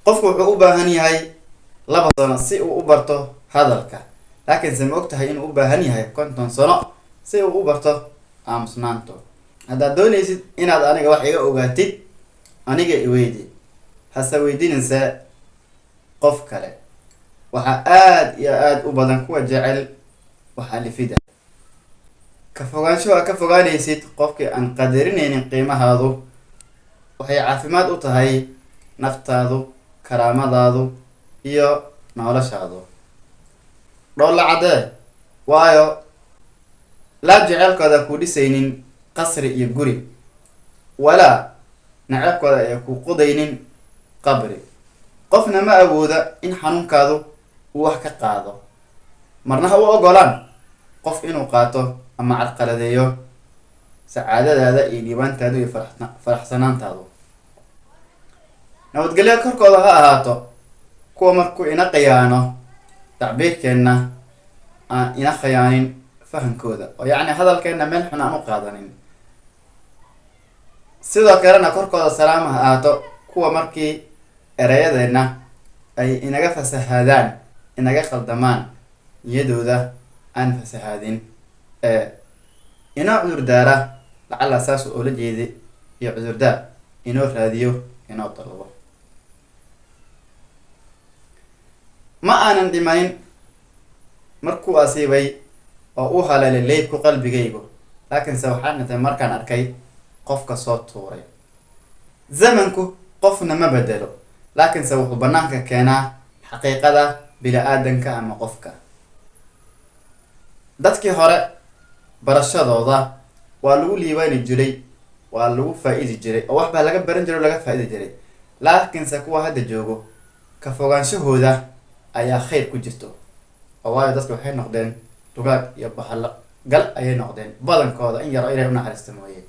qofku wuxuu u baahan yahay 2 sano si uu u barto hadalka, laakiin se ma ogtahay inuu u baahan yahay 50 sano si uu u barto aamusnaanto. haddaad doonaysid inaad aniga wax iga ogaatid, aniga i weydii, hase weydiinaysa qof kale. waxaa aad iyo aad u badan kuwa jecel waxaa lifida ka fogaansho ka fogaanaysid qofkii aan qadarinaynin qiimahaadu waxay caafimaad u tahay naftaadu, karaamadaadu iyo noloshaadu. dhoolla cadee, waayo laa jecelkooda ku dhisaynin qasri iyo guri, walaa nacabkooda ay ku qodaynin qabri. qofna ma awooda in xanuunkaadu uu wax ka qaado, marna ha u ogolaan qof inuu qaato ama carqaladeeyo sacaadadaada iyo dhiibaantaadu iyo faraxsanaantaadu. nabadgelyo korkooda ha ahaato kuwa markuu ina khiyaano tacbiirkeenna aan ina khiyaanin fahankooda, oo yacni hadalkeenna meel xun aan u qaadanin. sidoo kalena korkooda salaam ha ahaato kuwa markii ereyadeenna ay inaga fasahaadaan, inaga qaldamaan, niyadooda aan fasahaadin, inoo cudurdaara lacala saas oo la jeedi iyo cudurdaar inoo raadiyo, inoo dalbo. ma aanan dhimanin markuu asiibay oo u haleelay leybku qalbigaygu, laakiinse waxaan dhintay markaan arkay qofka soo tuuray. zamanku qofna ma bedelo, laakiinse wuxuu banaanka keenaa xaqiiqada bini-aadanka ama qofka. dadkii hore barashadooda waa lagu liibaani jiray, waa lagu faa-idi jiray, oo waxbaa laga baran jiray oo laga faa-idi jiray. laakiinse kuwa hadda joogo ka fogaanshahooda ayaa khayr ku jirto, oo waayo dadka waxay noqdeen dugaag iyo bahalo gal ayay noqdeen badankooda, in yar oo ilaahay u naxariista mooye.